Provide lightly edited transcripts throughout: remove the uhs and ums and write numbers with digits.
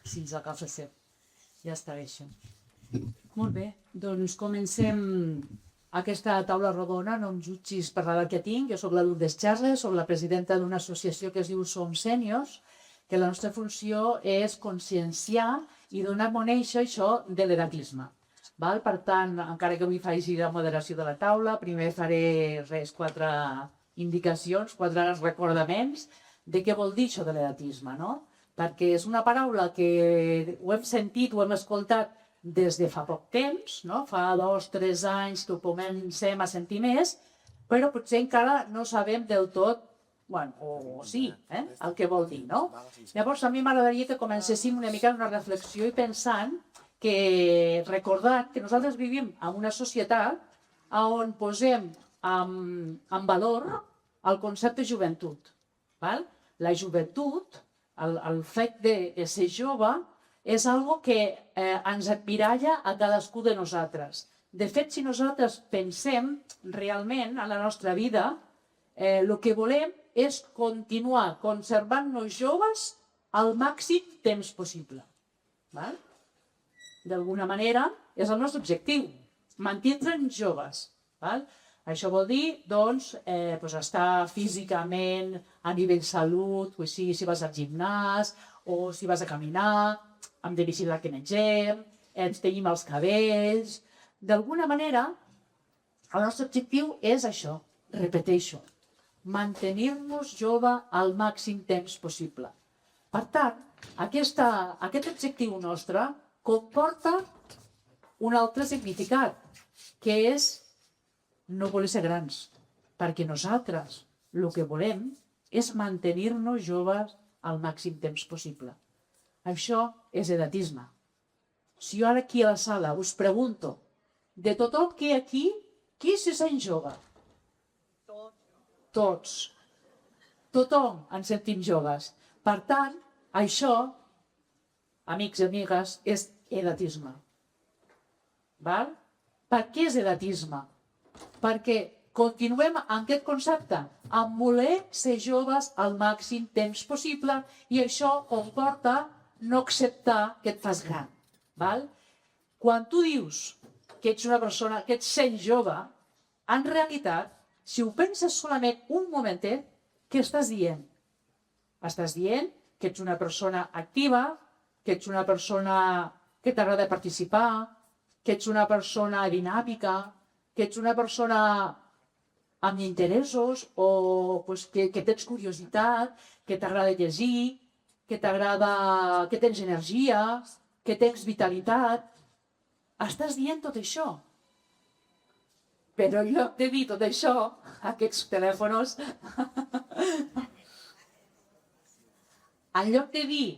Si ens agafa ser. Ja està bé, això. Molt bé, doncs comencem aquesta taula rodona. No em jutgis per l'edat que tinc. Jo sóc la Lourdes Charles, sóc la presidenta d'una associació que es diu Som Sèniors, que la nostra funció és conscienciar i donar a conèixer això de l'edatisme. Per tant, encara que avui faci la moderació de la taula, primer faré quatre indicacions, quatre recordaments de què vol dir això de l'edatisme, no? Perquè és una paraula que ho hem sentit, ho hem escoltat des de fa poc temps, no? Fa 2 o 3 anys que ho comencem a sentir més, però potser encara no sabem del tot, bueno, o sí, el que vol dir, no? Llavors, a mi m'agradaria que comencéssim una mica una reflexió i pensant que recordant que nosaltres vivim en una societat on posem en valor el concepte joventut. Val? La joventut, el fet de ser jove, és algo que ens admiralla a cadascú de nosaltres. De fet, si nosaltres pensem realment en la nostra vida, el que volem és continuar conservant-nos joves al màxim temps possible. Val? D'alguna manera, és el nostre objectiu, mantindre'ns joves. Val? Això vol dir, doncs, estar físicament, a nivell salut, si vas al gimnàs, o si vas a caminar, hem de vigilar que mengem, ens tenim els cabells. D'alguna manera, el nostre objectiu és això, repeteixo, mantenir-nos jove al màxim temps possible. Per tant, aquest objectiu nostre comporta un altre significat, que és no voler ser grans, perquè nosaltres el que volem és mantenir-nos joves al màxim temps possible. Això és edatisme. Si jo ara aquí a la sala us pregunto, de tothom que hi ha aquí, qui se sent jove? Tots. Tothom ens sentim joves. Per tant, això, amics i amigues, és edatisme. Val? Per què és edatisme? Perquè continuem amb aquest concepte, amb voler ser joves al màxim temps possible, i això comporta no acceptar que et fas gran. Val? Quan tu dius que ets una persona que et sents jove, en realitat, si ho penses solament un momentet, què estàs dient? Estàs dient que ets una persona activa, que ets una persona que t'agrada participar, que ets una persona dinàmica, que ets una persona amb interessos o que tens curiositat, que t'agrada llegir, que tens energia, que tens vitalitat. Estàs dient tot això. Però en lloc de dir tot això, aquests telèfons, en lloc de dir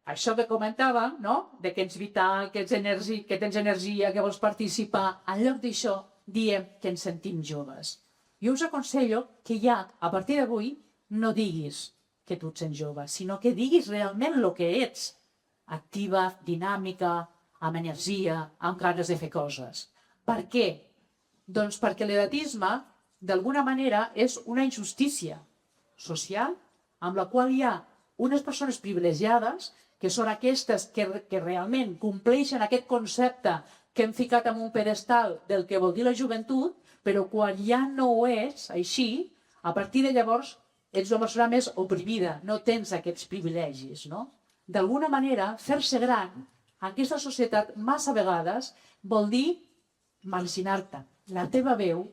això que comentàvem, no? De que ets vital, que tens energia, que vols participar, en lloc d'això diem que ens sentim joves. Jo us aconsello que ja, a partir d'avui, no diguis que tu et sents jove, sinó que diguis realment el que ets. Activa, dinàmica, amb energia, amb ganes de fer coses. Per què? Doncs perquè l'edatisme, d'alguna manera, és una injustícia social amb la qual hi ha unes persones privilegiades, que són aquestes que realment compleixen aquest concepte que hem ficat en un pedestal del que vol dir la joventut, però quan ja no ho és així, a partir de llavors ets una persona més oprimida, no tens aquests privilegis, no? D'alguna manera, fer-se gran en aquesta societat massa vegades vol dir marginar-te. La teva veu,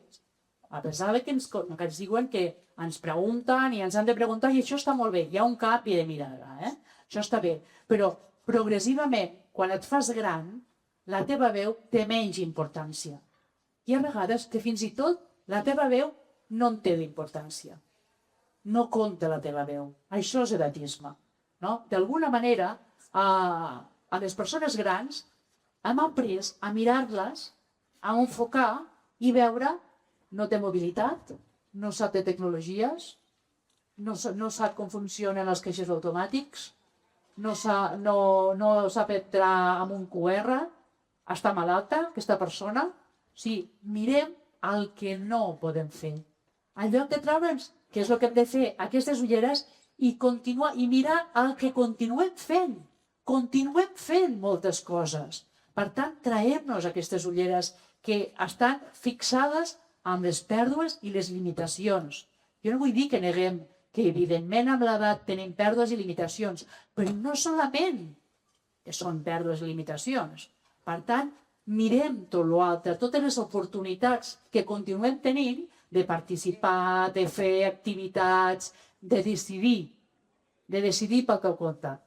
a pesar de que ens diuen que ens pregunten i ens han de preguntar, i això està molt bé, hi ha un canvi de mirada, això està bé, però progressivament, quan et fas gran, la teva veu té menys importància. Hi ha vegades que fins i tot la teva veu no en té d'importància. No compta la teva veu. Això és edatisme. No? D'alguna manera, a les persones grans hem après a mirar-les, a enfocar i veure no té mobilitat, no sap de tecnologies, no sap com funcionen els caixers automàtics, no sap entrar amb un QR, està malalta, aquesta persona. Sí, mirem el que no podem fer. En lloc de treure'ns, què és el que hem de fer, aquestes ulleres, i continuar i mirar el que continuem fent. continuem fent moltes coses. Per tant, traiem-nos aquestes ulleres que estan fixades amb les pèrdues i les limitacions. Jo no vull dir que neguem que, evidentment, amb l'edat tenim pèrdues i limitacions, però no solament que són pèrdues i limitacions. Per tant, mirem tot l'altre, totes les oportunitats que continuem tenint de participar, de fer activitats, de decidir pel que compta.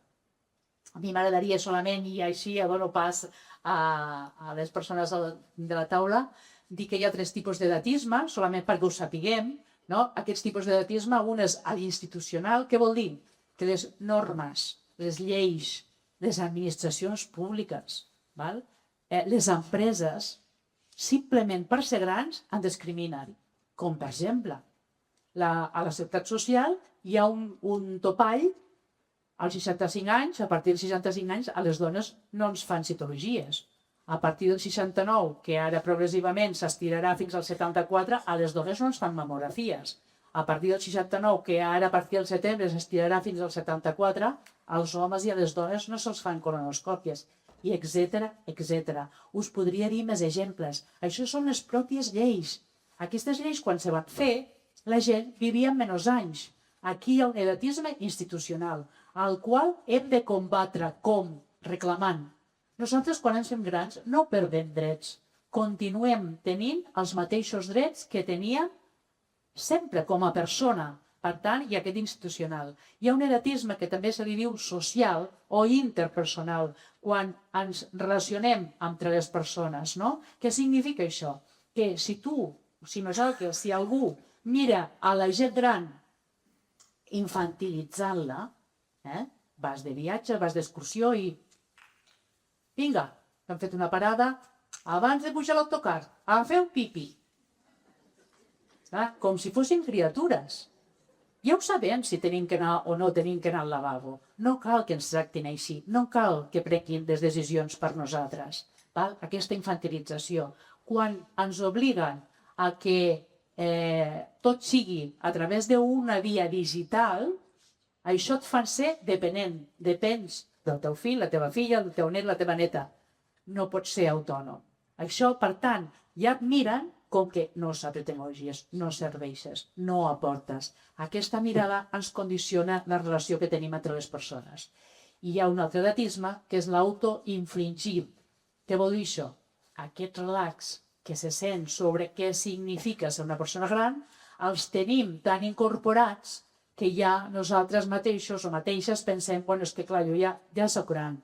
A mi m'agradaria solament, i així ja dono pas a les persones de la taula, dir que hi ha 3 tipus d'edatisme, solament perquè ho sapiguem, no? Aquests tipus d'edatisme, un és l'institucional, què vol dir? Que les normes, les lleis, les administracions públiques, les empreses, simplement per ser grans, en discriminen. Com, per exemple, a la Seguretat Social hi ha un topall als 65 anys, a partir dels 65 anys, a les dones no ens fan citologies. A partir dels 69, que ara progressivament s'estirarà fins als 74, a les dones no ens fan mamografies. A partir del 69, que ara a partir del setembre s'estirarà fins als 74, als homes i a les dones no se'ls fan colonoscòpies, i etc. Us podria dir més exemples. Això són les pròpies lleis. Aquestes lleis, quan se van fer, la gent vivia menys anys. Aquí hi ha un edatisme institucional, al qual hem de combatre. Com? Reclamant. Nosaltres, quan ens fem grans, no perdem drets. Continuem tenint els mateixos drets que teníem sempre com a persona. Per tant, hi ha aquest institucional. Hi ha un edatisme que també se li diu social o interpersonal, quan ens relacionem entre les persones, no? Què significa això? Que si algú mira a la gent gran infantilitzant-la, vas de viatge, vas d'excursió i vinga, hem fet una parada, abans de pujar a l'autocar, a fer un pipi. Com si fossin criatures. Ja ho sabem si tenim que anar o no tenim que anar al lavabo. No cal que ens tractin així, no cal que prenguin les decisions per nosaltres. Aquesta infantilització. Quan ens obliguen a que tot sigui a través d'una via digital, això et fa ser dependent. Depens del teu fill, la teva filla, el teu net, la teva neta. No pots ser autònom. Això, per tant, ja et miren com que no saps tecnologies, no serveixes, no aportes. Aquesta mirada ens condiciona la relació que tenim entre les persones. I hi ha un altre edatisme, que és l'autoinfligir. Què vol dir això? Aquest relax que se sent sobre què significa ser una persona gran, els tenim tan incorporats que ja nosaltres mateixos o mateixes pensem, bueno, és que clar, jo ja soc gran.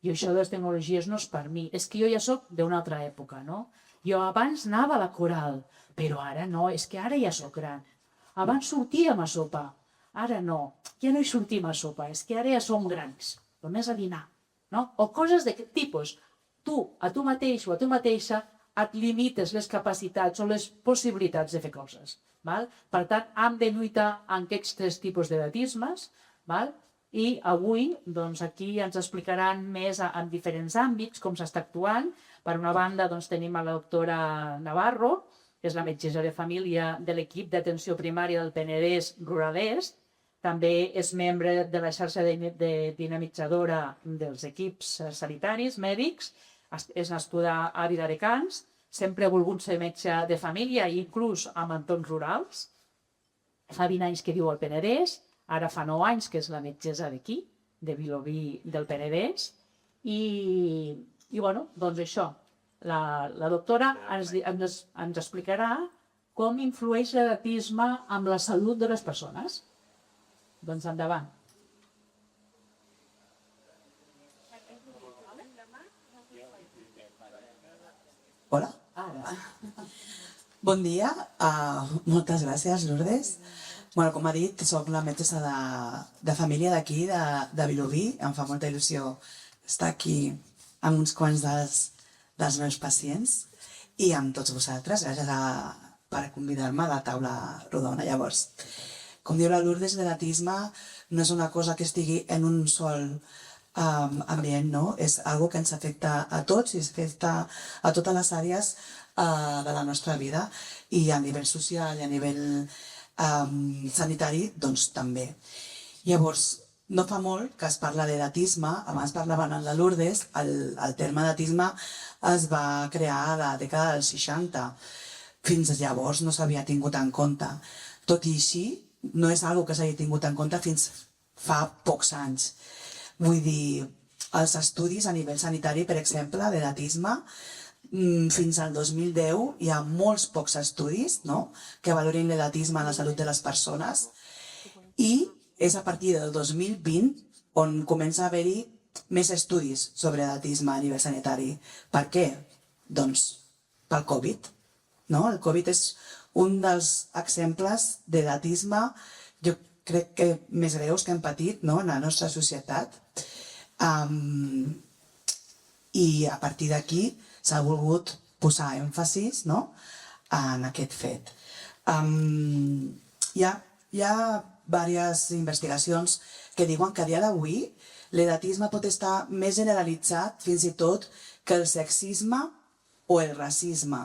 I això de les tecnologies no és per mi. És que jo ja soc d'una altra època, no? Jo abans anava a la coral, però ara no, és que ara ja soc gran. Abans sortíem a sopar, ara no, ja no hi sortim a sopar, és que ara ja som grans, només a dinar, no? O coses d'aquest tipus. Tu, a tu mateix o a tu mateixa, et limites les capacitats o les possibilitats de fer coses. Per tant, hem de lluitar en aquests 3 tipus d'edatismes, i avui aquí ens explicaran més en diferents àmbits com s'està actuant. Per una banda tenim a la doctora Navarro, que és la metgessa de família de l'equip d'atenció primària del Penedès Rural Est. També és membre de la xarxa dinamitzadora dels equips sanitaris, mèdics. És nascuda a Viladecans. Sempre ha volgut ser metge de família, inclús en entorns rurals. Fa 20 anys que viu al Penedès. Ara fa 9 anys que és la metgessa d'aquí, de Vilobí del Penedès. I doncs això, la doctora ens explicarà com influeix l'edatisme en la salut de les persones. Doncs endavant. Hola. Bon dia. Moltes gràcies, Lourdes. Com ha dit, soc la metgessa de família d'aquí, de Vilobí. Em fa molta il·lusió estar aquí amb uns quants dels meus pacients i amb tots vosaltres. Gràcies per convidar-me a la taula rodona. Llavors, com diu la Lourdes, l'edatisme no és una cosa que estigui en un sol ambient, no? És una que ens afecta a tots i ens afecta a totes les àrees de la nostra vida, i a nivell social i a nivell sanitari, doncs també. Llavors, no fa molt que es parla d'edatisme, abans parlaven en la Lourdes, el terme edatisme es va crear a la dècada dels 60. Fins llavors no s'havia tingut en compte. Tot i així, no és una que s'hagi tingut en compte fins fa pocs anys. Vull dir, els estudis a nivell sanitari, per exemple, d'edatisme, fins al 2010 hi ha molts pocs estudis, no?, que valorin l'edatisme en la salut de les persones, i és a partir del 2020 on comença a haver-hi més estudis sobre edatisme a nivell sanitari. Per què? Doncs pel Covid. No? El Covid és un dels exemples d'edatisme, jo crec que més greus que hem patit, no?, en la nostra societat. I a partir d'aquí s'ha volgut posar èmfasis, no?, en aquest fet. Hi ha diverses investigacions que diuen que a dia d'avui l'edatisme pot estar més generalitzat fins i tot que el sexisme o el racisme.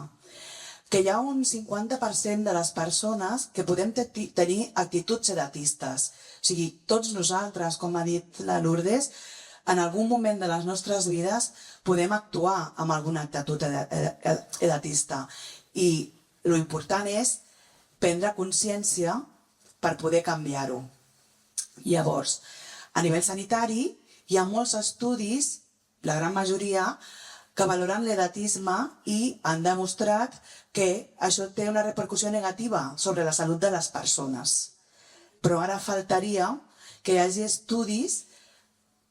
Que hi ha un 50% de les persones que podem tenir actituds edatistes. O sigui, tots nosaltres, com ha dit la Lourdes, en algun moment de les nostres vides podem actuar amb alguna actitud edatista. I l'important és prendre consciència per poder canviar-ho. Llavors, a nivell sanitari hi ha molts estudis, la gran majoria, que valoren l'edatisme i han demostrat que això té una repercussió negativa sobre la salut de les persones. Però ara faltaria que hi hagi estudis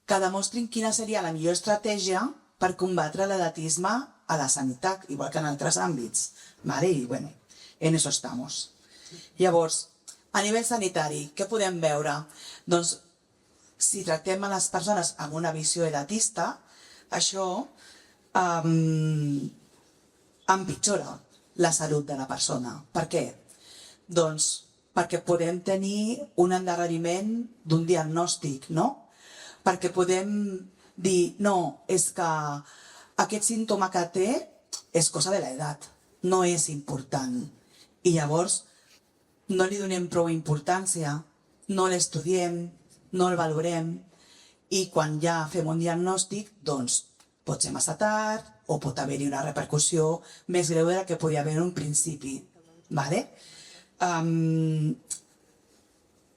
que demostrin quina seria la millor estratègia per combatre l'edatisme a la sanitat, igual que en altres àmbits. I bueno, en eso estamos. Llavors, a nivell sanitari, què podem veure? Doncs, si tractem a les persones amb una visió edatista, això empitjora la salut de la persona. Per què? Doncs perquè podem tenir un endarreriment d'un diagnòstic, no? Perquè podem dir, no, és que aquest símptoma que té és cosa de l'edat, no és important. I llavors no li donem prou importància, no l'estudiem, no el valorem, i quan ja fem un diagnòstic, doncs pot ser massa tard o pot haver-hi una repercussió més greu de la que podia haver en un principi.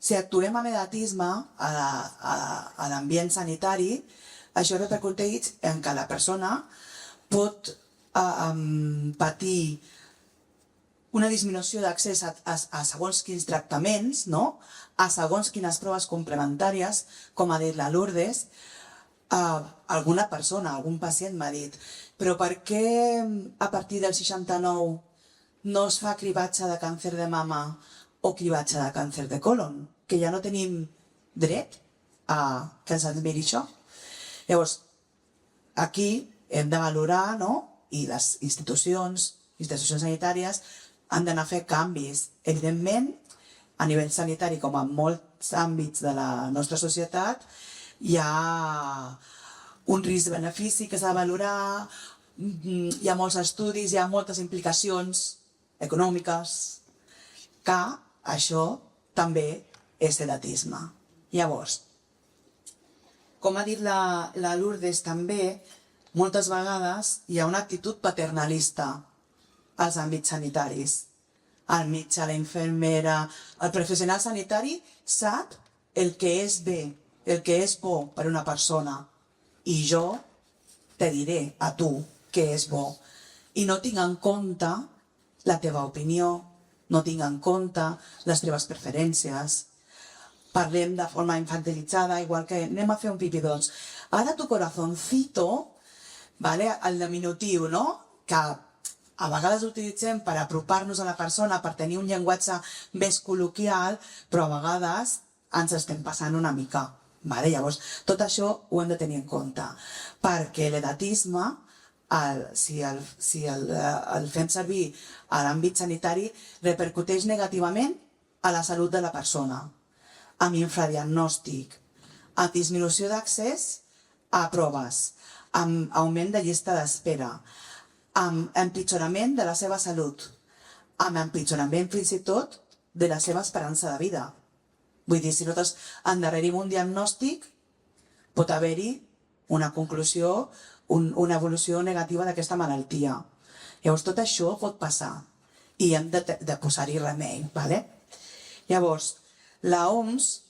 Si actuem amb edatisme a l'ambient sanitari, això repercuteix en que la persona pot patir una disminució d'accés a segons quins tractaments, a segons quines proves complementàries, com ha dit la Lourdes. Alguna persona, algun pacient m'ha dit, però per què a partir del 69 no es fa cribatge de càncer de mama o cribatge de càncer de colon? Que ja no tenim dret a que ens admiri això. Llavors, aquí hem de valorar, i les institucions sanitàries han d'anar a fer canvis. Evidentment, a nivell sanitari, com en molts àmbits de la nostra societat, hi ha un risc-benefici que s'ha de valorar, hi ha molts estudis, hi ha moltes implicacions econòmiques, que això també és edatisme. Llavors, com ha dit la Lourdes també, moltes vegades hi ha una actitud paternalista als àmbits sanitaris. El metge, la infermera, el professional sanitari sap el que és bé, el que és bo per a una persona, i jo te diré a tu què és bo. I no tinc en compte la teva opinió, no tinc en compte les teves preferències. Parlem de forma infantilitzada, igual que anem a fer un pipi, doncs ara tu corazoncito, el diminutiu, que a vegades utilitzem per apropar-nos a la persona, per tenir un llenguatge més col·loquial, però a vegades ens estem passant una mica. Llavors, tot això ho hem de tenir en compte, perquè l'edatisme, si el fem servir a l'àmbit sanitari, repercuteix negativament a la salut de la persona, amb infradiagnòstic, amb disminució d'accés a proves, amb augment de llista d'espera, amb empitjorament de la seva salut, amb empitjorament fins i tot de la seva esperança de vida. Vull dir, si nosaltres endarrerim un diagnòstic, pot haver-hi una conclusió, una evolució negativa d'aquesta malaltia. Llavors, tot això pot passar i hem de posar-hi remei. ¿Vale? Llavors, la OMS,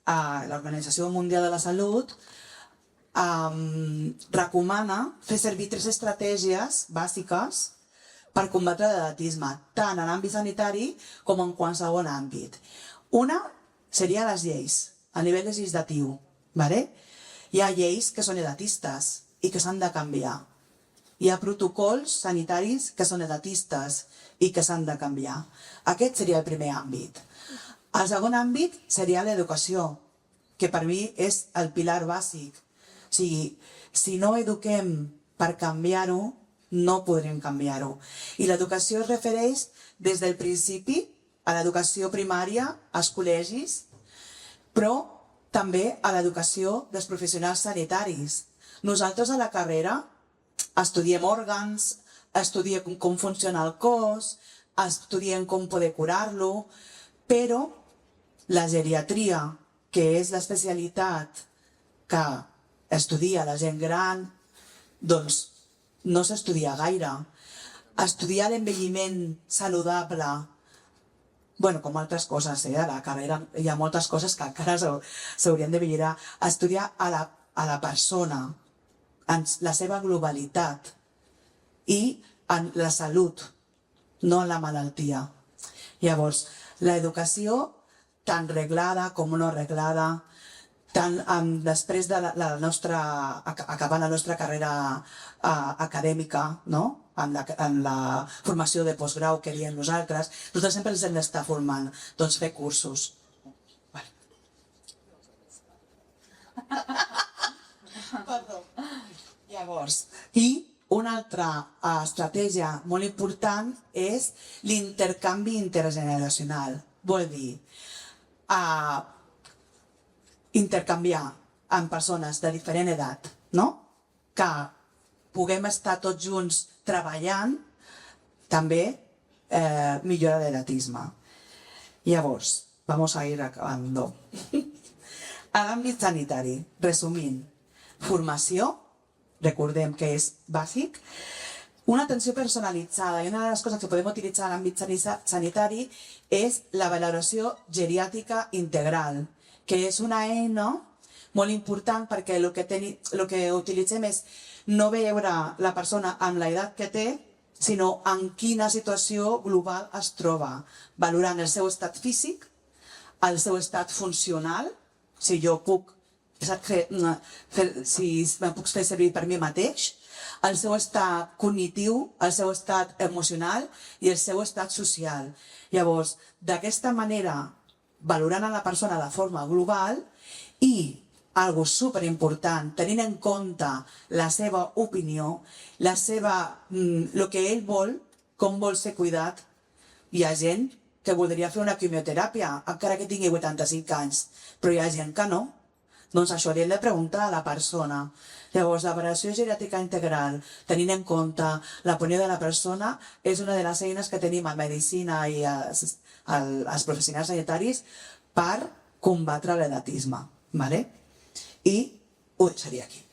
l'Organització Mundial de la Salut, recomana fer servir 3 estratègies bàsiques per combatre l'edatisme, tant en l'àmbit sanitari com en qualsevol àmbit. Una seria les lleis, a nivell legislatiu. ¿Vale? Hi ha lleis que són edatistes i que s'han de canviar. Hi ha protocols sanitaris que són edatistes i que s'han de canviar. Aquest seria el primer àmbit. El segon àmbit seria l'educació, que per mi és el pilar bàsic. O sigui, si no eduquem per canviar-ho, no podrem canviar-ho. I l'educació es refereix des del principi a l'educació primària, als col·legis, però també a l'educació dels professionals sanitaris. Nosaltres a la carrera estudiem òrgans, estudiem com funciona el cos, estudiem com poder curar-lo, però la geriatria, que és l'especialitat que estudia la gent gran, doncs no s'estudia gaire. Estudiar l'envelliment saludable, com altres coses, a la carrera hi ha moltes coses que encara s'haurien de millorar. Estudiar a la persona, en la seva globalitat i en la salut, no en la malaltia. Llavors, l'educació, tant reglada com no reglada, tant després acabant la nostra carrera acadèmica, en la formació de postgrau que diem nosaltres sempre ens hem d'estar formant, doncs fer cursos. Perdó. Llavors, i una altra estratègia molt important és l'intercanvi intergeneracional. Vol dir, intercanviar amb persones de diferent edat, que puguem estar tots junts treballant, també millora l'edatisme. Llavors, vamos a ir acabando. A l'àmbit sanitari, resumint, formació, recordem que és bàsic, una atenció personalitzada, i una de les coses que podem utilitzar a l'àmbit sanitari és la valoració geriàtrica integral, que és una eina molt important perquè el que utilitzem és no veure la persona amb l'edat que té, sinó en quina situació global es troba, valorant el seu estat físic, el seu estat funcional, si jo puc fer servir per mi mateix, el seu estat cognitiu, el seu estat emocional i el seu estat social. Llavors, d'aquesta manera, valorant a la persona de forma global i, algo superimportant, tenint en compte la seva opinió, el que ell vol, com vol ser cuidat. Hi ha gent que voldria fer una quimioteràpia, encara que tingui 85 anys, però hi ha gent que no. Doncs això li hem de preguntar a la persona. Llavors, la valoració geriàtrica integral, tenint en compte l'opinió de la persona, és una de les eines que tenim a medicina i als professionals sanitaris per combatre l'edatisme. I ho deixaria aquí.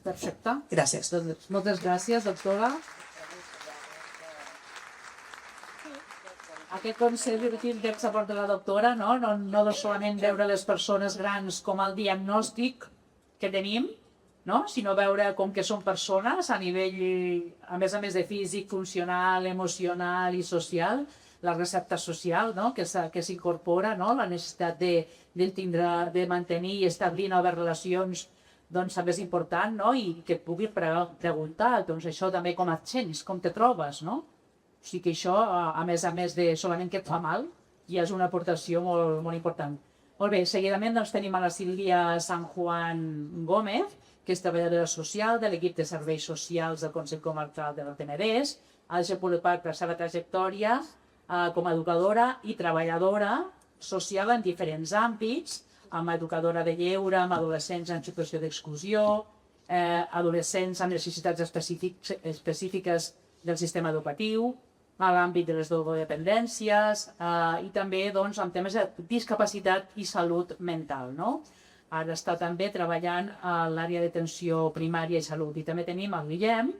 Perfecte. Gràcies. Moltes gràcies, doctora. Aquest consell que ens aporta la doctora, no solament veure les persones grans com el diagnòstic que tenim, sinó veure com que són persones a nivell, a més de físic, funcional, emocional i social, la recepta social que s'incorpora, la necessitat de mantenir i establir noves relacions, doncs també és important, i que et pugui preguntar, doncs això també com et sents, com te trobes, O sigui que això, a més de solament que et fa mal, ja és una aportació molt important. Molt bé, seguidament tenim a la Sílvia San Juan Gómez, que és treballadora social de l'equip de serveis socials del Consell Comarcal del Penedès, ha desenvolupat la seva trajectòria com a educadora i treballadora social en diferents àmbits, amb educadora de lleure, amb adolescents en situació d'exclusió, adolescents amb necessitats específiques del sistema educatiu, a l'àmbit de les drogodependències i també doncs, amb temes de discapacitat i salut mental. No? Ara està també treballant a l'àrea d'atenció primària i salut. I també tenim el Guillem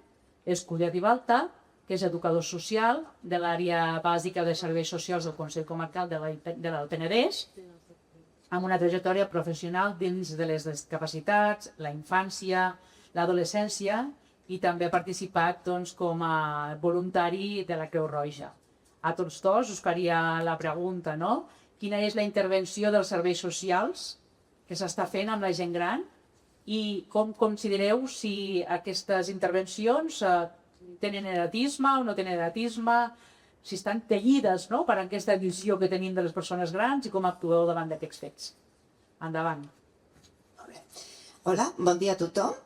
Escudet i Balta, que és educador social de l'àrea bàsica de serveis socials del Consell Comarcal de l'Alt Penedès, amb una trajectòria professional dins de les discapacitats, la infància, l'adolescència, i també ha participat doncs, com a voluntari de la Creu Roja. A tots dos us faria la pregunta, no? Quina és la intervenció dels serveis socials que s'està fent amb la gent gran i com considereu si aquestes intervencions tenen edatisme o no tenen edatisme, si estan teñides, no?, per aquesta visió que tenim de les persones grans i com actueu davant d'aquests fets. Endavant. Hola, bon dia a tothom.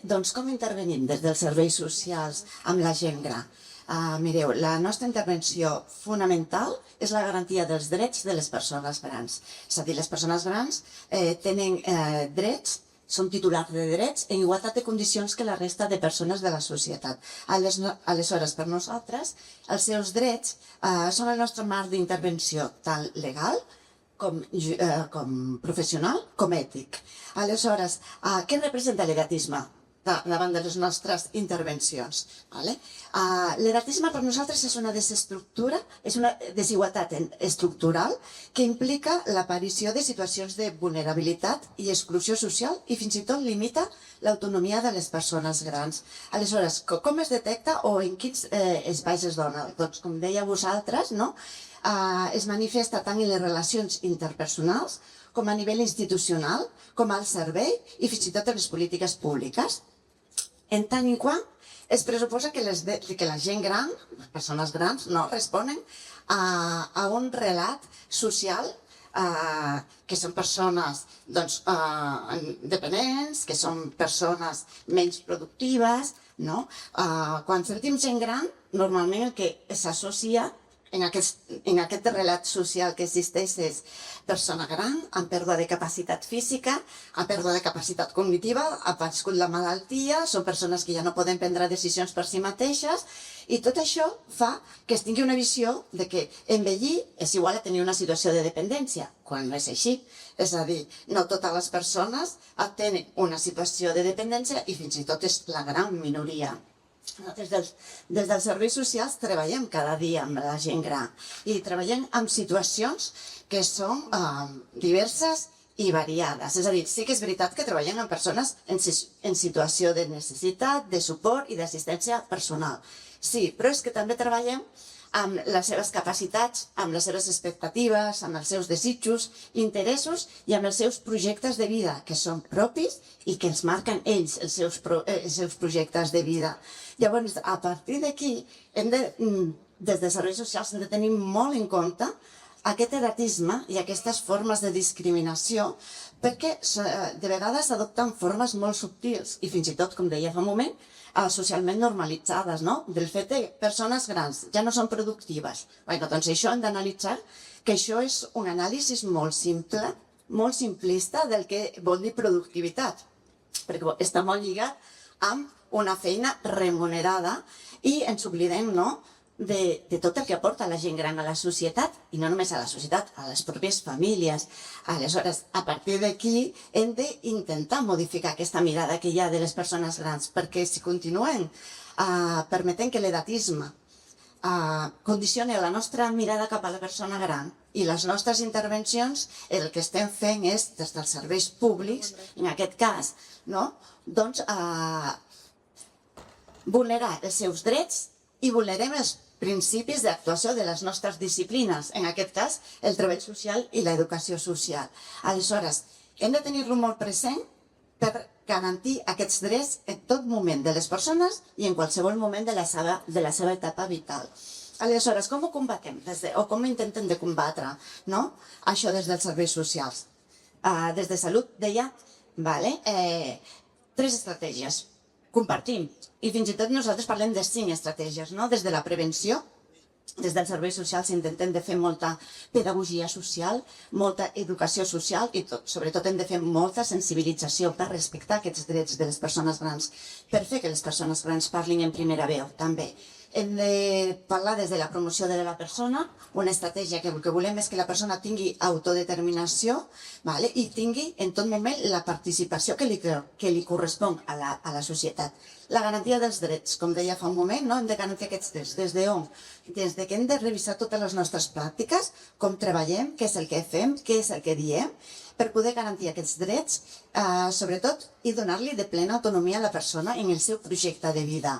Doncs com intervenim des dels serveis socials amb la gent gran? Mireu, la nostra intervenció fonamental és la garantia dels drets de les persones grans. És a dir, les persones grans tenen drets, són titulars de drets en igualtat de condicions que la resta de persones de la societat. Aleshores, per nosaltres, els seus drets són el nostre marc d'intervenció tant legal com professional com ètic. Aleshores, què representa l'edatisme davant de les nostres intervencions? L'edatisme per nosaltres és una desestructura, és una desigualtat estructural que implica l'aparició de situacions de vulnerabilitat i exclusió social i fins i tot limita l'autonomia de les persones grans. Aleshores, com es detecta o en quins espais es dona? Doncs, com deia vosaltres, es manifesta tant en les relacions interpersonals com a nivell institucional, com al servei i fins i tot en les polítiques públiques. En tant i quant es pressuposa que la gent gran, les persones grans, responen a un relat social que són persones dependents, que són persones menys productives. Quan sentim gent gran, normalment el que s'associa en aquest relat social que existeix és persona gran amb pèrdua de capacitat física, amb pèrdua de capacitat cognitiva, ha patit la malaltia, són persones que ja no poden prendre decisions per si mateixes, i tot això fa que es tingui una visió de que envellir és igual a tenir una situació de dependència, quan no és així. És a dir, no totes les persones tenen una situació de dependència i fins i tot és la gran minoria. Des dels serveis socials treballem cada dia amb la gent gran i treballem amb situacions que són diverses i variades. És a dir, sí que és veritat que treballem amb persones en situació de necessitat, de suport i d'assistència personal. Sí, però és que també treballem amb les seves capacitats, amb les seves expectatives, amb els seus desitjos, interessos i amb els seus projectes de vida, que són propis i que ens marquen ells, els seus projectes de vida. Llavors, a partir d'aquí, des de serveis socials hem de tenir molt en compte aquest edatisme i aquestes formes de discriminació, perquè de vegades adopten formes molt subtils i fins i tot, com deia fa un moment, socialment normalitzades, del fet que persones grans ja no són productives. Doncs això hem d'analitzar, que això és un anàlisi molt simple, molt simplista del que vol dir productivitat, perquè està molt lligat amb una feina remunerada i ens oblidem, de tot el que aporta la gent gran a la societat, i no només a la societat, a les pròpies famílies. Aleshores, a partir d'aquí hem d'intentar modificar aquesta mirada que hi ha de les persones grans, perquè si continuem permetent que l'edatisme condicioni la nostra mirada cap a la persona gran i les nostres intervencions, el que estem fent és, des dels serveis públics, en aquest cas, doncs vulnerar els seus drets i vulnerem els principis d'actuació de les nostres disciplines, en aquest cas, el treball social i l'educació social. Aleshores, hem de tenir-lo molt present per garantir aquests drets en tot moment de les persones i en qualsevol moment de la seva etapa vital. Aleshores, com ho combatem? O com intentem de combatre això des dels serveis socials? Des de Salut, deia, 3 estratègies. Compartim, i fins i tot nosaltres parlem de 5 estratègies, des de la prevenció, des dels serveis socials intentem de fer molta pedagogia social, molta educació social i sobretot hem de fer molta sensibilització per respectar aquests drets de les persones grans, per fer que les persones grans parlin en primera veu, també. Hem de parlar des de la promoció de la persona, una estratègia que el que volem és que la persona tingui autodeterminació, vale? I tingui en tot moment la participació que li correspon a la societat. La garantia dels drets, com deia fa un moment, no? Hem de garantir aquests drets. Des d'on? Des de que hem de revisar totes les nostres pràctiques, com treballem, què és el que fem, què és el que diem, per poder garantir aquests drets, sobretot, i donar-li de plena autonomia a la persona en el seu projecte de vida.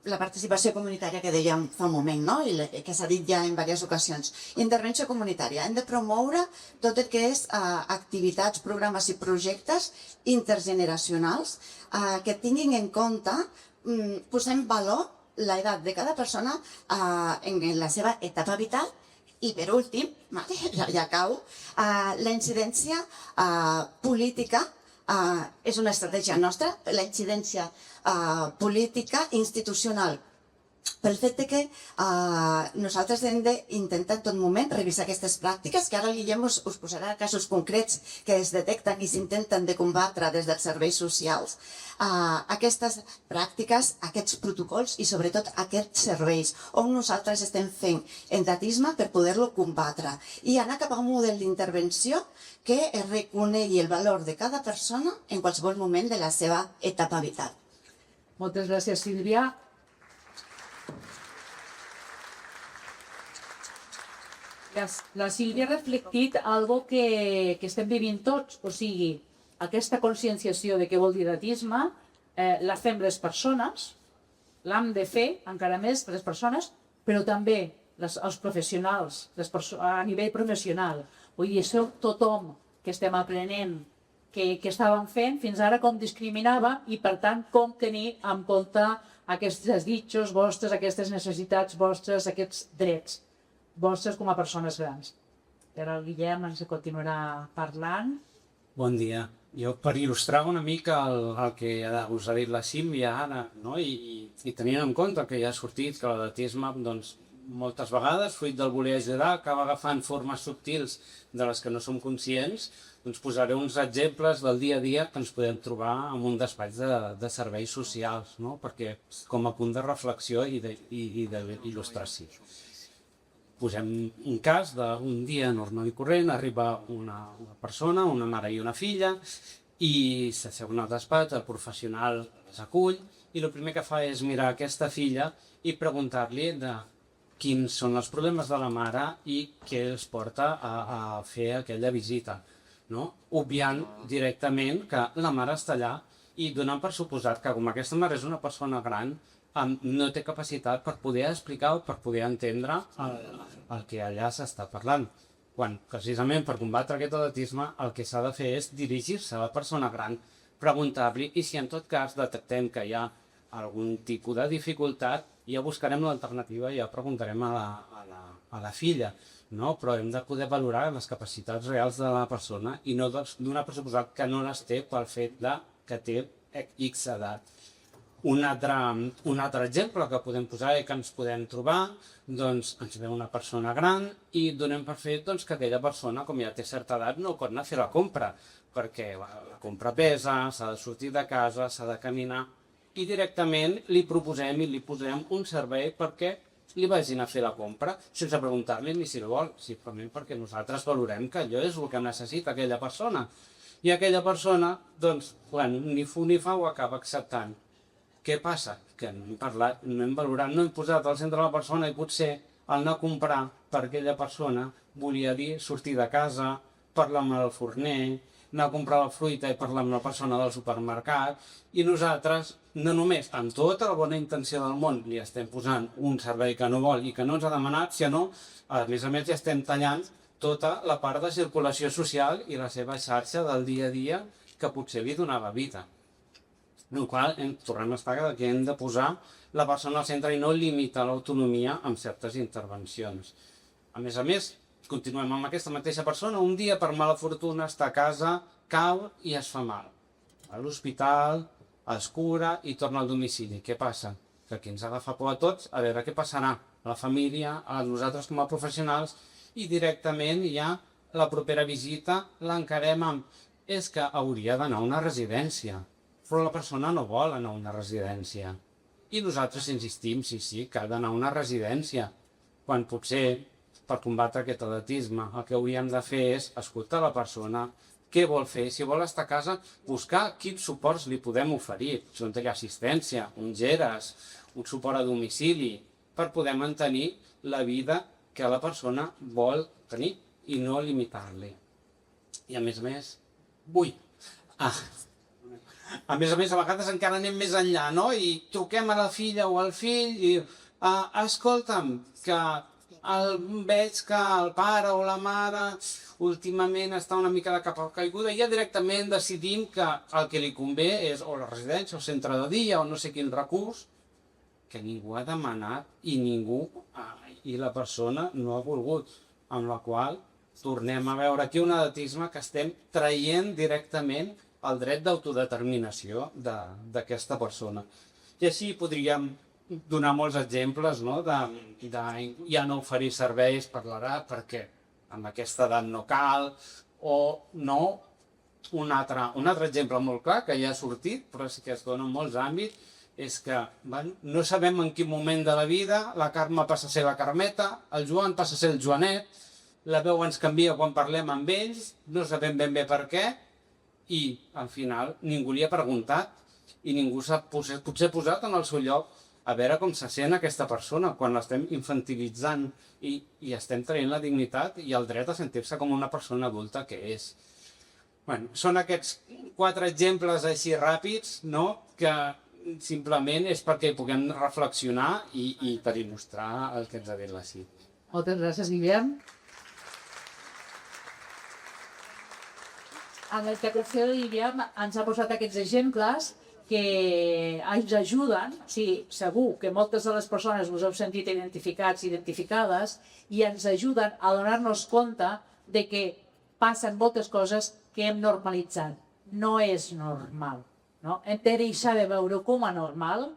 La participació comunitària que dèiem fa un moment, no? I que s'ha dit ja en diverses ocasions. Intervenció comunitària. Hem de promoure tot el que és activitats, programes i projectes intergeneracionals que tinguin en compte, posar en valor l'edat de cada persona en la seva etapa vital. I per últim, ja acabo, la incidència política és una estratègia nostra, la incidència política institucional, pel fet que nosaltres hem d'intentar en tot moment revisar aquestes pràctiques, que ara el Guillem us posarà casos concrets que es detecten i s'intenten de combatre des dels serveis socials. Aquestes pràctiques, aquests protocols i sobretot aquests serveis on nosaltres estem fent endatisme per poder-lo combatre i anar cap a un model d'intervenció que reconegui el valor de cada persona en qualsevol moment de la seva etapa vital. Moltes gràcies, Sílvia. La Sílvia ha reflectit algo que estem vivint tots, o sigui, aquesta conscienciació de què vol dir edatisme la fem les persones, l'hem de fer encara més per les persones, però també els professionals, a nivell professional. Vull dir, això tothom que estem aprenent, que estàvem fent fins ara com discriminava i per tant com tenir en compte aquests desitjos vostres, aquestes necessitats vostres, aquests drets vostres com a persones grans. Ara el Guillem ens continuarà parlant. Bon dia. Jo, per il·lustrar una mica el que us ha dit la Sílvia ara, no? I tenint en compte que ja ha sortit que l'edatisme, doncs, moltes vegades, fruit del voler ajudar, acaba agafant formes subtils de les que no som conscients, doncs posaré uns exemples del dia a dia que ens podem trobar en un despatx de serveis socials, no? Perquè com a punt de reflexió i d'il·lustració. Posem un cas d'un dia normal i corrent, arriba una persona, una mare i una filla, i s'asseuen al despatx, el professional les acull, i el primer que fa és mirar aquesta filla i preguntar-li quins són els problemes de la mare i què els porta a fer aquella visita, no? Obviant directament que la mare està allà i donant per suposat que com aquesta mare és una persona gran, no té capacitat per poder explicar o per poder entendre el que allà s'està parlant. Quan, precisament, per combatre aquest edatisme, el que s'ha de fer és dirigir-se a la persona gran, preguntar-li, i si en tot cas detectem que hi ha algun tipus de dificultat, ja buscarem l'alternativa i ja preguntarem a la filla, no? Però hem de poder valorar les capacitats reals de la persona i no donar per suposat que no les té pel fet que té X edat. Un altre exemple que podem posar i que ens podem trobar, doncs ens ve una persona gran i donem per fet que aquella persona, com ja té certa edat, no pot anar a fer la compra, perquè la compra pesa, s'ha de sortir de casa, s'ha de caminar, i directament li proposem i li posem un servei perquè li vagin a fer la compra, sense preguntar-li ni si el vol, simplement perquè nosaltres valorem que allò és el que necessita aquella persona. I aquella persona, doncs, ni fu ni fa ho acaba acceptant. Què passa? Que no hem parlat, no hem valorat, no hem posat al centre de la persona i potser al anar a comprar per aquella persona volia dir sortir de casa, parlar amb el forner, anar a comprar la fruita i parlar amb la persona del supermercat, i nosaltres, no només amb tota la bona intenció del món li estem posant un servei que no vol i que no ens ha demanat, sinó a més ja estem tallant tota la part de circulació social i la seva xarxa del dia a dia que potser li donava vida. En el qual tornem a estar que hem de posar la persona al centre i no limitar l'autonomia amb certes intervencions. A més, continuem amb aquesta mateixa persona, un dia per mala fortuna està a casa, cau i es fa mal. A l'hospital, es cura i torna al domicili. Què passa? Que aquí ens agafa por a tots, a veure què passarà a la família, a nosaltres com a professionals, i directament ja la propera visita l'encarem amb és que hauria d'anar a una residència. Però la persona no vol anar a una residència. I nosaltres insistim, sí, que ha d'anar a una residència, quan potser per combatre aquest edatisme el que hauríem de fer és escoltar la persona, què vol fer, si vol estar a casa, buscar quins suports li podem oferir, si no hi ha assistència, un GERAS, un suport a domicili, per poder mantenir la vida que la persona vol tenir i no limitar-li. I a més, a vegades encara anem més enllà, no? I truquem a la filla o al fill i escolta'm, que veig que el pare o la mare últimament està una mica de capa caiguda i ja directament decidim que el que li convé és o la residència o el centre de dia o no sé quin recurs que ningú ha demanat i la persona no ha volgut, amb la qual tornem a veure aquí un edatisme que estem traient directament el dret d'autodeterminació d'aquesta persona. I així podríem donar molts exemples, no? de ja no oferir serveis per l'edat perquè amb aquesta edat no cal, o no, un altre exemple molt clar que ja ha sortit, però sí que es dona en molts àmbits, és que no sabem en quin moment de la vida la Carme passa a ser la Carmeta, el Joan passa a ser el Joanet, la veu ens canvia quan parlem amb ells, no sabem ben bé per què, i al final ningú li ha preguntat i ningú s'ha potser posat en el seu lloc a veure com se sent aquesta persona quan l'estem infantilitzant i estem traient la dignitat i el dret a sentir-se com una persona adulta que és. Són aquests 4 exemples així ràpids, no?, que simplement és perquè puguem reflexionar i per il·lustrar el que ens ha dit la Cid. Moltes gràcies, Guillem. En la intervenció de Guillem ens ha posat aquests exemples que ens ajuden, segur que moltes de les persones us heu sentit identificats i identificades i ens ajuden a donar-nos compte de que passen moltes coses que hem normalitzat. No és normal. No? Hem de deixar de veure com a normal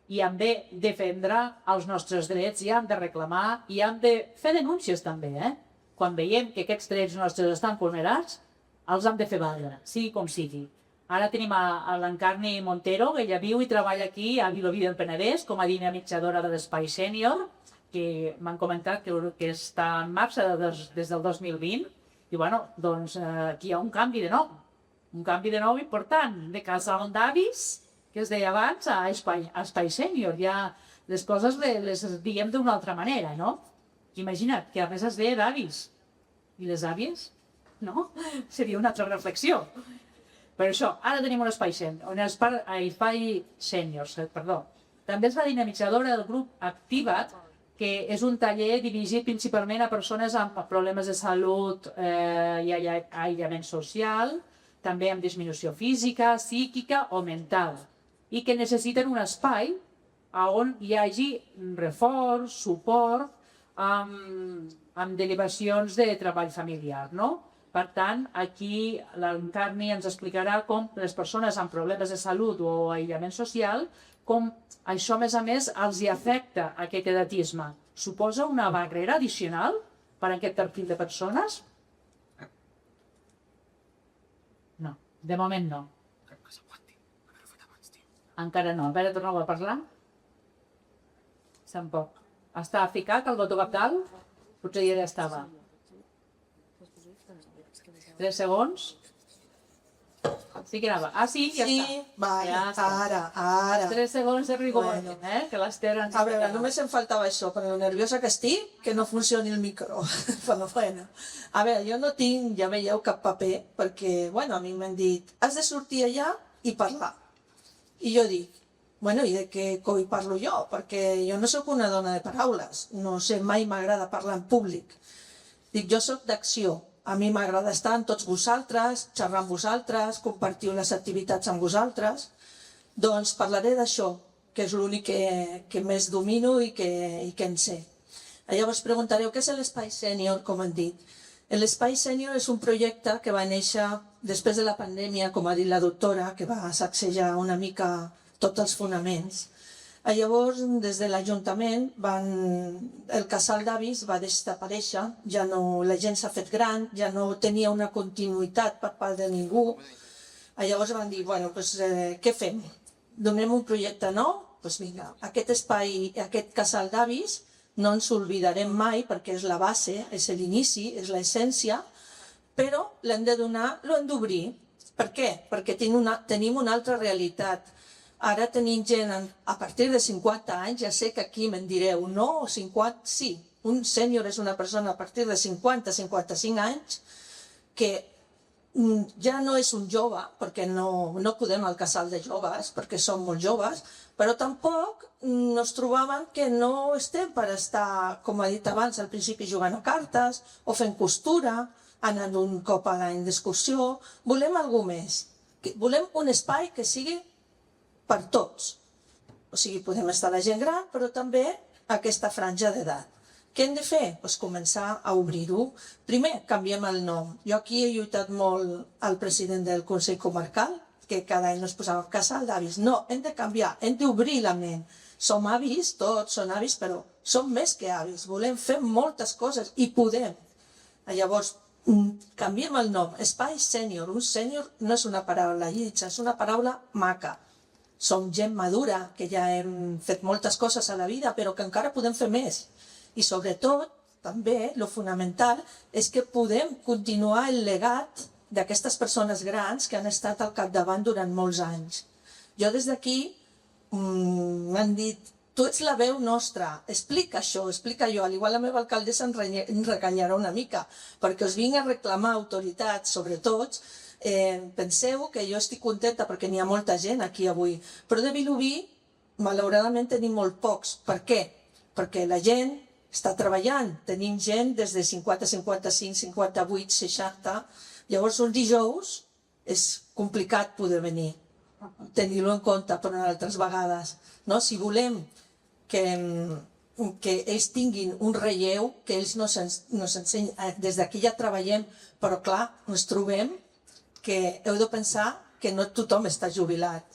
i hem de defendre els nostres drets i hem de reclamar i hem de fer denúncies també. Quan veiem que aquests drets nostres estan vulnerats, els hem de fer valdre, sigui com sigui. Ara tenim a l'Encarni Montero, que ella viu i treballa aquí a Vilobí del Penedès com a dinamitzadora de l'Espai Sènior, que m'han comentat que està en marxa des del 2020 i aquí hi ha un canvi de nom important, de casal d'avis, que es deia abans, a Espai Sènior. Ja les coses les diem d'una altra manera, no? Imagina't que a més es deia d'avis. I les àvies? No? Seria una altra reflexió. Per això, ara tenim un espai sènior. També és la dinamitzadora del grup Activa't, que és un taller dirigit principalment a persones amb problemes de salut i aïllament social, també amb disminució física, psíquica o mental, i que necessiten un espai on hi hagi reforç, suport, amb derivacions de treball familiar, no? Per tant, aquí l'Encarni ens explicarà com les persones amb problemes de salut o aïllament social, com això, a més, els hi afecta aquest edatisme. Suposa una barrera addicional per a aquest perfil de persones? No, de moment no. Encara no. A veure, torneu a parlar? Tampoc. Està ficat el botó cap dalt? Potser ja estava. 3 segons. Sí que anava. Ah, sí, ja està. Sí, vaya, Ja està. ara. 3 segons de rigor, Bueno. que l'Ester ens A veure, explicava. només em faltava això, per lo nerviosa que estic, que no funcioni el micro. Però bueno. A veure, jo no tinc, ja veieu, cap paper, perquè, a mi m'han dit, has de sortir allà i parlar. I jo dic, i de què coi parlo jo? Perquè jo no sóc una dona de paraules, no sé, mai m'agrada parlar en públic. Dic, jo sóc d'acció. A mi m'agrada estar amb tots vosaltres, xerrar amb vosaltres, compartir les activitats amb vosaltres. Doncs parlaré d'això, que és l'únic que més domino i que en sé. Llavors preguntareu, què és l'Espai Sènior, com han dit? L'Espai Sènior és un projecte que va néixer després de la pandèmia, com ha dit la doctora, que va sacsejar una mica tots els fonaments. Llavors, des de l'Ajuntament, el casal d'avis va desaparèixer, la gent s'ha fet gran, ja no tenia una continuïtat per part de ningú. Llavors van dir, què fem? Donem un projecte nou doncs vinga, aquest espai, aquest casal d'avis, no ens oblidarem mai perquè és la base, és l'inici, és l'essència, però l'hem de donar, l'hem d'obrir. Per què? Perquè tenim una altra realitat. Ara tenim gent a partir de 50 anys, ja sé que aquí me'n direu, no, 50, sí, un sènior és una persona a partir de 50-55 anys que ja no és un jove, perquè no podem al casal de joves, perquè som molt joves, però tampoc ens trobàvem que no estem per estar, com he dit abans, al principi jugant a cartes o fent costura, anant un cop a l'any d'excursió. Volem alguna més. Volem un espai que sigui per tots. O sigui, podem estar la gent gran, però també aquesta franja d'edat. Què hem de fer? Doncs començar a obrir-ho. Primer, canviem el nom. Jo aquí he lluitat molt al president del Consell Comarcal, que cada any ens posava casal d'avis. No, hem de canviar, hem d'obrir la ment. Som avis, tots són avis, però som més que avis. Volem fer moltes coses i podem. Llavors, canviem el nom. Espai sènior. Un sènior no és una paraula lletja, és una paraula maca. Som gent madura, que ja hem fet moltes coses a la vida, però que encara podem fer més. I sobretot, també, el fonamental és que podem continuar el legat d'aquestes persones grans que han estat al capdavant durant molts anys. Jo des d'aquí m'han dit, tu ets la veu nostra, explica això, explica allò. Al igual la meva alcaldessa em recallarà una mica, perquè us vinc a reclamar autoritat, sobretot. Penseu que jo estic contenta perquè n'hi ha molta gent aquí avui, però de Vilobí, malauradament, tenim molt pocs. Per què? Perquè la gent està treballant. Tenim gent des de 50, 55, 58, 60. Llavors, un dijous és complicat poder venir. Tenir-ho en compte per altres vegades. No? Si volem que ells tinguin un relleu, que ells nos ensenyin, des d'aquí ja treballem, però clar, ens trobem que heu de pensar que no tothom està jubilat.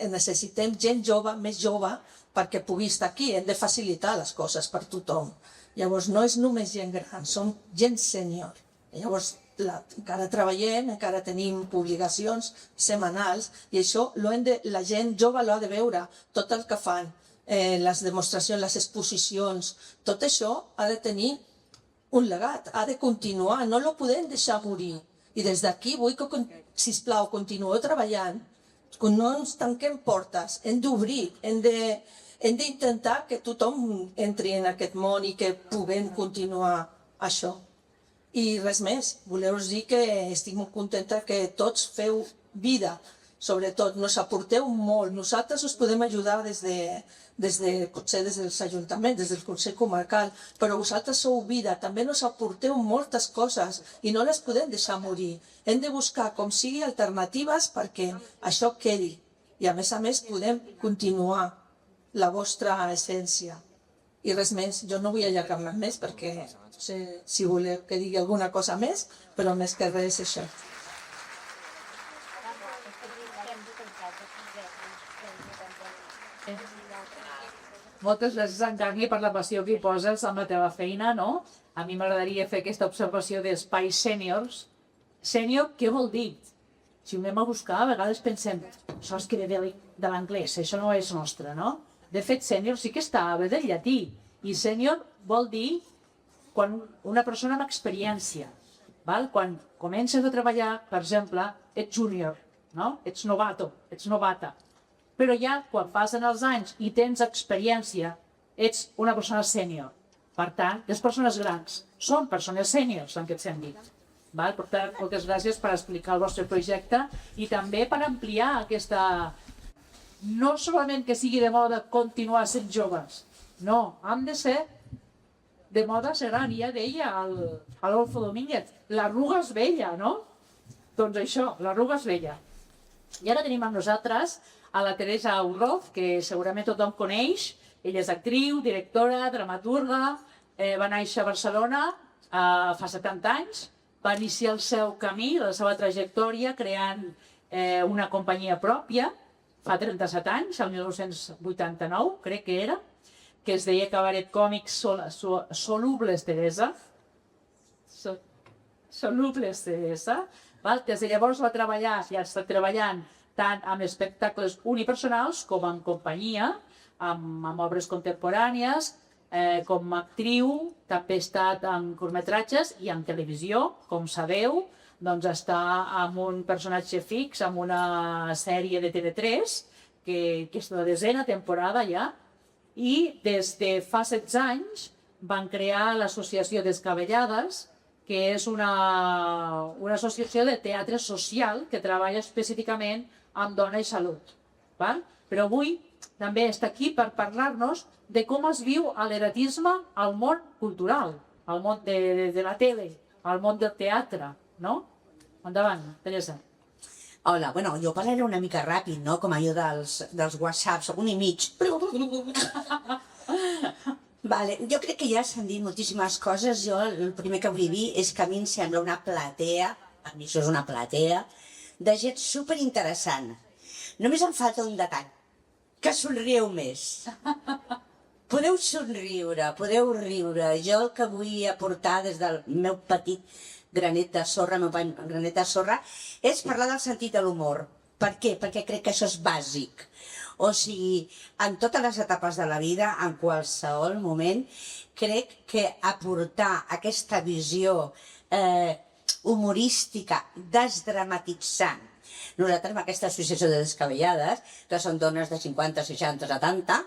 Necessitem gent jove, més jove, perquè pugui estar aquí. Hem de facilitar les coses per tothom. Llavors, no és només gent gran, som gent sènior. Llavors, encara treballem, encara tenim publicacions setmanals, i això la gent jove l'ha de veure, tot el que fan, les demostracions, les exposicions, tot això ha de tenir un legat, ha de continuar, no el podem deixar morir. I des d'aquí vull que, sisplau, continueu treballant, que no ens tanquem portes, hem d'obrir, hem d'intentar que tothom entri en aquest món i que puguem continuar això. I res més, voleu-vos dir que estic molt contenta que tots feu vida, sobretot, nos aporteu molt. Nosaltres us podem ajudar potser des dels ajuntaments, des del Consell Comarcal, però vosaltres sou vida, també nos aporteu moltes coses i no les podem deixar morir. Hem de buscar com sigui alternatives perquè això quedi i a més podem continuar la vostra essència. I res més, jo no vull allargar-me més perquè no sé si voleu que digui alguna cosa més, però més que res això. Moltes gràcies, en Carni, per la passió que hi poses amb la teva feina, no? A mi m'agradaria fer aquesta observació d'espais sèniors. Sènior, què vol dir? Si ho anem a buscar, a vegades pensem, això és que ve de l'anglès, això no és nostre, no? De fet, sènior sí que està, ve del llatí. I sènior vol dir quan una persona amb experiència. Val? Quan comences a treballar, per exemple, ets júnior, no? Ets novato, ets novata. Però ja, quan passen els anys i tens experiència, ets una persona sènior. Per tant, les persones grans són persones sèniors, en aquest sentit. Val? Per tant, moltes gràcies per explicar el vostre projecte i també per ampliar aquesta... No solament que sigui de moda continuar sent joves, no, hem de ser de moda ser gran, ja deia l'Adolfo Domínguez, l'arruga és vella, no? Doncs això, l'arruga és vella. I ara tenim amb nosaltres a la Teresa Urroz, que segurament tothom coneix. Ella és actriu, directora, dramaturga, va néixer a Barcelona fa 70 anys, va iniciar el seu camí, la seva trajectòria, creant una companyia pròpia, fa 37 anys, el 1989, crec que era, que es deia Cabaret Còmics Solubles Teresa. Solubles Teresa. Des de llavors va treballar, ja està treballant tant amb espectacles unipersonals com en companyia, amb obres contemporànies, com a actriu, també ha estat en curtmetratges i en televisió, com sabeu, doncs està amb un personatge fix, amb una sèrie de TV3, que és la 10ª temporada ja, i des de fa 16 anys van crear l'Associació Descabellades, que és una associació de teatre social que treballa específicament amb dona i salut. Val? Però avui també està aquí per parlar-nos de com es viu l'erotisme al món cultural, al món de la tele, al món del teatre, no? Endavant, Teresa. Hola, bueno, jo parlaré una mica ràpid, no? Com allò dels whatsapps, un i mig. Vale, jo crec que ja s'han dit moltíssimes coses. Jo el primer que vull dir és que a mi em sembla una platea, a mi això és una platea, de gent superinteressant. Només em falta un detall, que somrieu més. Podeu somriure, podeu riure. Jo el que vull aportar des del meu petit granet de sorra, el meu granet de sorra, és parlar del sentit de l'humor. Per què? Perquè crec que això és bàsic. O sigui, en totes les etapes de la vida, en qualsevol moment, crec que aportar aquesta visió humorística, desdramatitzant. Nosaltres, amb aquesta associació de descabellades, que són dones de 50, 60, 70,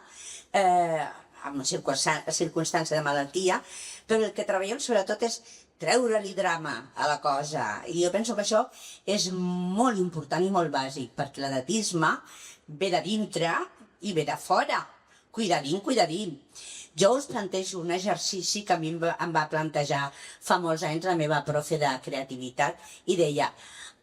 amb circumstància de malaltia, però el que treballem sobretot és treure-li drama a la cosa. I jo penso que això és molt important i molt bàsic, perquè l'erotisme ve de dintre i ve de fora. Cuidadín, cuidadín. Jo us plantejo un exercici que a mi em va plantejar fa molts anys la meva profe de creativitat i deia,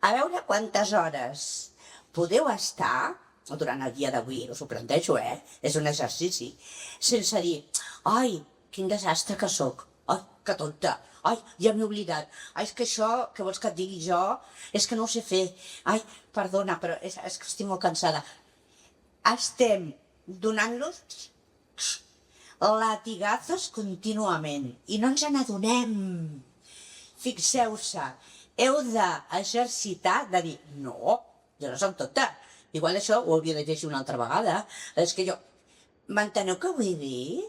a veure quantes hores podeu estar, durant el dia d'avui, us ho plantejo, és un exercici, sense dir, ai, quin desastre que sóc, ai, que tonta, ai, ja m'he oblidat, ai, és que això, què vols que et digui jo, és que no ho sé fer, ai, perdona, però és que estic molt cansada. Estem donant-los latigazos contínuament i no ens n'adonem. Fixeu-se, heu d'exercitar de dir, no, jo no som tonta, igual això ho hauria de llegir una altra vegada, és que jo, m'enteneu què vull dir?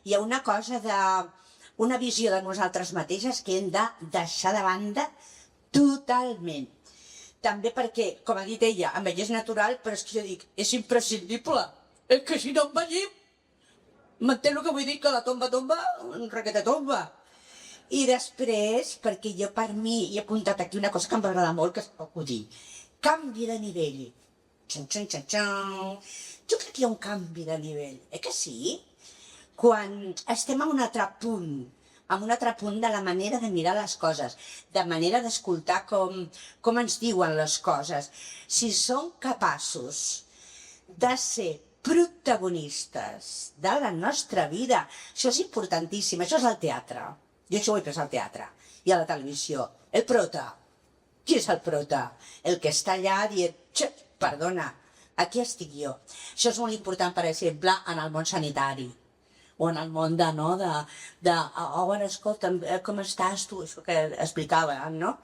Hi ha una cosa una visió de nosaltres mateixes que hem de deixar de banda totalment. També perquè, com ha dit ella, em veig natural, però és que jo dic, és imprescindible. És que si no em veiem, m'entén el que vull dir? Que la tomba, requeta tomba. I després, perquè jo per mi he apuntat aquí una cosa que em va agradar molt, que es pot dir. Canvi de nivell. Xan, xan, xan, xan. Jo crec que hi ha un canvi de nivell, que sí? Quan estem en un altre punt de la manera de mirar les coses, de manera d'escoltar com ens diuen les coses, si som capaços de ser protagonistes de la nostra vida, això és importantíssim, això és el teatre. Jo això ho he pres al teatre i a la televisió. El prota. Qui és el prota? El que està allà dient, perdona, aquí estic jo. Això és molt important, per exemple, en el món sanitari. O en el món bueno, escolta, com estàs tu? Això que explicava, no?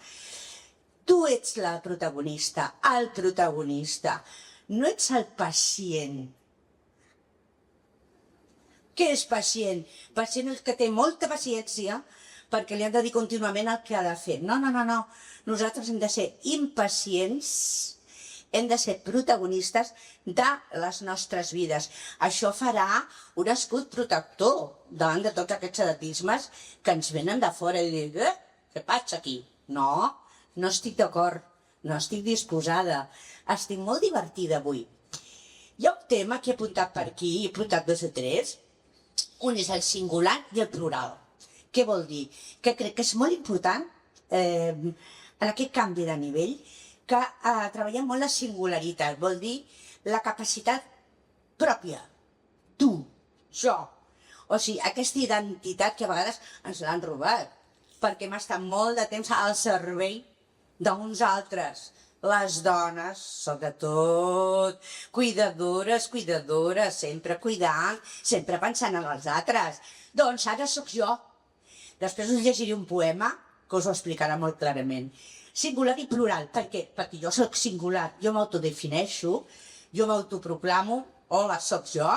Tu ets la protagonista, el protagonista. No ets el pacient. Què és pacient? Pacient és que té molta paciència perquè li han de dir contínuament el que ha de fer. No. Nosaltres hem de ser impacients, hem de ser protagonistes de les nostres vides. Això farà un escut protector davant de tots aquests erotismes que ens venen de fora i dir, què faig aquí? No estic d'acord, no estic disposada, estic molt divertida avui. Hi ha un tema que he apuntat per aquí, he apuntat 2 o 3, un és el singular i el plural. Què vol dir? Que crec que és molt important en aquest canvi de nivell que treballem molt la singularitat, vol dir la capacitat pròpia. Tu, jo. O sigui, aquesta identitat que a vegades ens l'han robat, perquè hem estat molt de temps al servei d'uns altres. Les dones, sobretot, cuidadores, sempre cuidant, sempre pensant en els altres. Doncs ara sóc jo. Després us llegiré un poema que us ho explicarà molt clarament. singular i plural. Per què? Perquè jo soc singular, jo m'autodefineixo, jo m'autoproclamo, hola, sóc jo,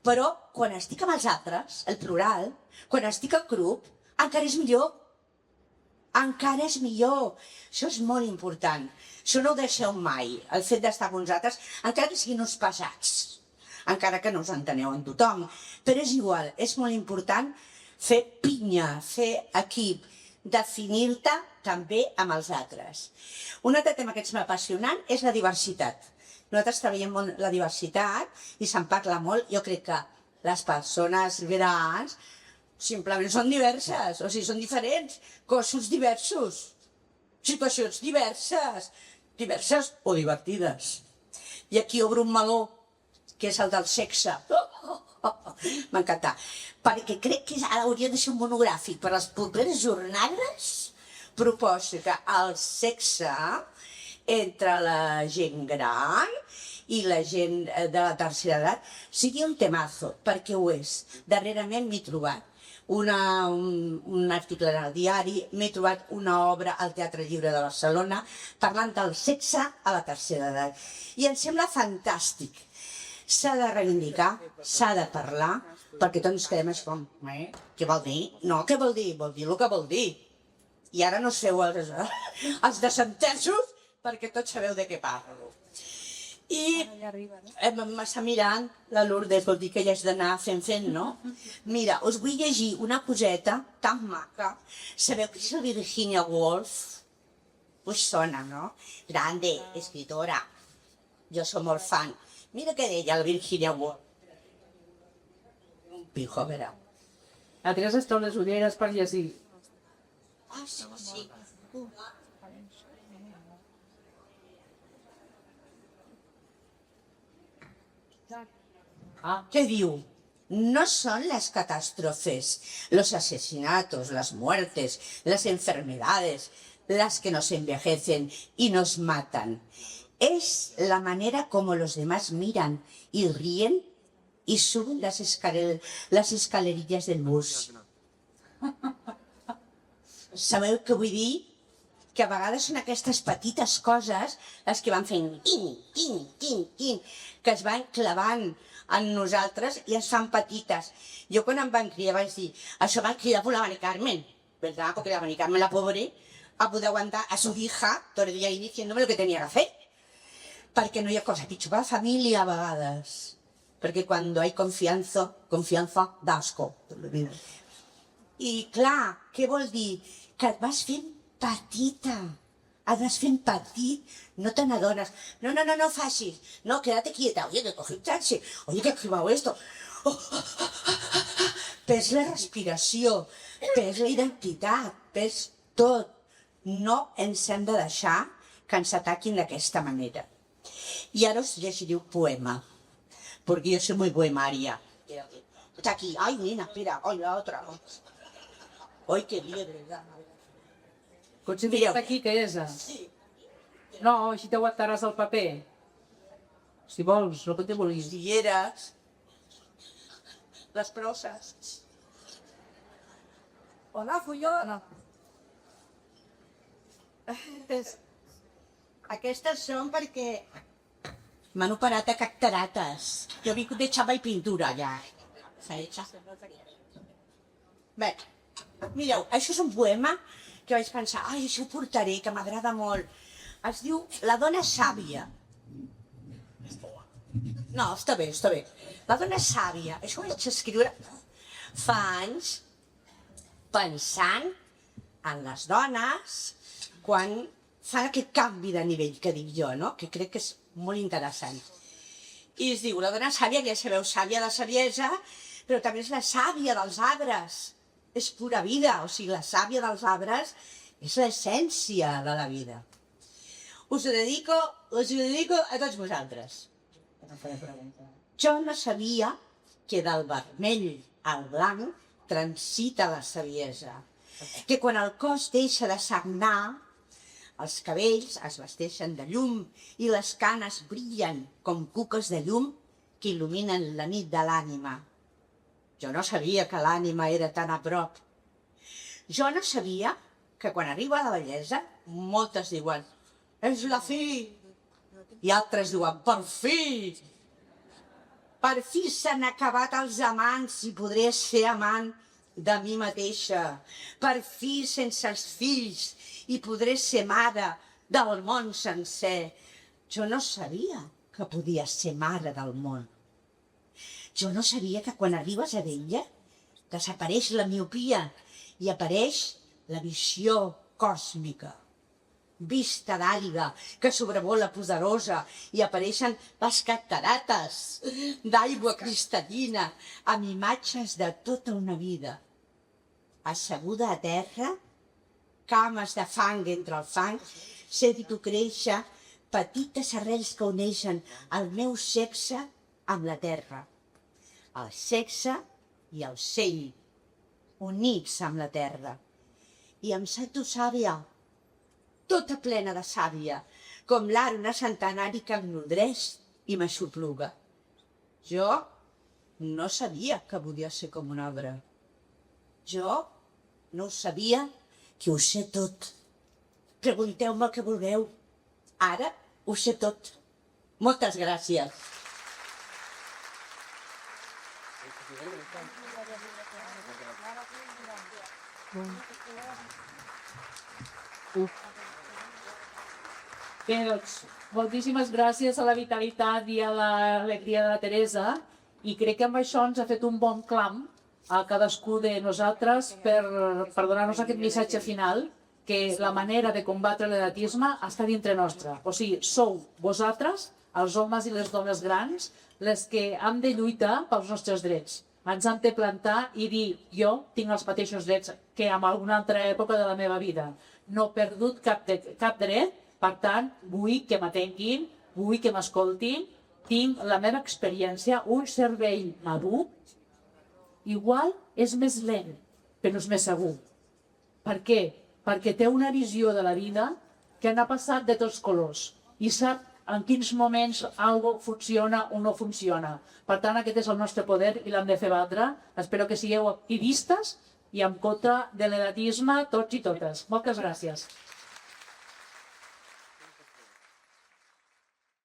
però quan estic amb els altres, el plural, quan estic al grup, encara és millor. Encara és millor. Això és molt important. Això no ho deixeu mai, el fet d'estar amb uns altres, encara que siguin uns pesats, encara que no us enteneu amb tothom. Però és igual, és molt important fer pinya, fer equip, definir-te també amb els altres. Un altre tema que ens va apassionant és la diversitat. Nosaltres treballem molt la diversitat i se'n parla molt. Jo crec que les persones grans simplement són diverses, o sigui, són diferents, cossos diversos, situacions diverses, diverses o divertides. I aquí obro un meló, que és el del sexe. M'encanta. Perquè crec que ara hauria de ser un monogràfic per a les properes jornades. Proposo que el sexe entre la gent gran i la gent de la tercera edat sigui un temazo, perquè ho és. Darrerament m'he trobat un article en el diari, m'he trobat una obra al Teatre Lliure de Barcelona parlant del sexe a la tercera edat. I em sembla fantàstic. S'ha de reivindicar, s'ha de parlar, perquè tots ens quedem així com, què vol dir? No, què vol dir? Vol dir el que vol dir. I ara no us feu els desentesos, perquè tots sabeu de què parlo. I m'està mirant la Lourdes, vol dir que ja has d'anar fent, no? Mira, us vull llegir una coseta tan maca. Sabeu qui és la Virginia Woolf? Us sona, no? Grande, escritora. Jo soc molt fan. Mira què deia la Virginia Woolf. Un pijo, a veure. La Teresa es treu les ulleres per llegir. Ah, sí. ¿Qué diu? No son las catástrofes, los asesinatos, las muertes, las enfermedades, las que nos envejecen y nos matan. Es la manera como los demás miran y ríen y suben las escalerillas del bus. Sabeu què vull dir? Que a vegades són aquestes petites coses les que van fent quin, que es van clavant en nosaltres i ens fan petites. Jo quan em van criar vaig dir, això van criar por la Mari Carmen, ¿verdad? Porque la Mari Carmen, la pobre, ha podido aguantar a su hija todo el día ahí diciéndome lo que tenía que hacer. Perquè no hi ha cosa pitjor per la família a vegades. Perquè quan hi ha confiança d'asco. I clar, què vol dir? Que et vas fent petita. Et vas fent petit. No te n'adones. No facis. No, quédate quieta. Oye, que cogí un taxi. Oye, que he firmado esto. Pes la respiració. Pes la identitat. Pes tot. No ens hem de deixar que ens ataquin d'aquesta manera. Y ahora os llegiré un poema, porque yo soy muy poemaria. Está aquí. Ay, nena, espera. Ay, la otra. Ay, qué liebre. Considera aquí que és? Sí. No, així t'aguantaràs el paper. Si vols, el que te vulguis. Dieres, les proses. Hola, Fullona. Aquestes són perquè m'han operat a catarates. Jo vinc de xava i pintura, ja. S'ha hecha. Bé, mireu, això és un poema que vaig pensar, ai, això ho portaré, que m'agrada molt. Es diu La dona sàvia. No, està bé, està bé. La dona sàvia. Això ho vaig escriure fa anys pensant en les dones quan fan aquest canvi de nivell que dic jo, no? Que crec que és molt interessant. I es diu, la dona sàvia, ja sabeu, sàvia de saviesa, però també és la sàvia dels arbres. És pura vida, o sigui, la sàvia dels arbres és l'essència de la vida. Us ho dedico a tots vosaltres. Jo no sabia que del vermell al blanc transita la saviesa, que quan el cos deixa de sagnar, els cabells es vesteixen de llum i les canes brillen com cuques de llum que il·luminen la nit de l'ànima. Jo no sabia que l'ànima era tan a prop. Jo no sabia que quan arriba la bellesa, moltes diuen, és la fi, i altres diuen, per fi s'han acabat els amants i podré ser amant de mi mateixa, per fi sense els fills i podré ser mare del món sencer. Jo no sabia que podia ser mare del món. Jo no sabia que quan arribes a vella desapareix la miopia i apareix la visió còsmica. Vista d'àliga que sobrevola poderosa i apareixen les catarates d'aigua cristal·lina amb imatges de tota una vida. Asseguda a terra, cames de fang entre el fang, sento créixer petites arrels que uneixen el meu sexe amb la terra. El sexe i el seny, units amb la terra. I em sento sàvia, tota plena de sàvia, com l'arbre centenari que em nodreix i m'aixopluga. Jo no sabia que podia ser com un arbre. Jo no ho sabia, que ho sé tot. Pregunteu-me el que vulgueu. Ara ho sé tot. Moltes gràcies. Bé, doncs, moltíssimes gràcies a la vitalitat i a l'alegria de la Teresa i crec que amb això ens ha fet un bon clam a cadascú de nosaltres per donar-nos aquest missatge final que la manera de combatre l'edatisme està dintre nostra. O sigui, sou vosaltres, els homes i les dones grans, les que hem de lluitar pels nostres drets. Ens hem de plantar i dir, jo tinc els mateixos drets que en alguna altra època de la meva vida. No he perdut cap dret, per tant, vull que m'atenguin, vull que m'escoltin, tinc la meva experiència, un cervell madur, igual és més lent, però és més segur. Per què? Perquè té una visió de la vida que n'ha passat de tots colors i sap en quins moments alguna funciona o no funciona. Per tant, aquest és el nostre poder i l'hem de fer valdre. Espero que sigueu activistes i en contra de l'edatisme tots i totes. Moltes gràcies.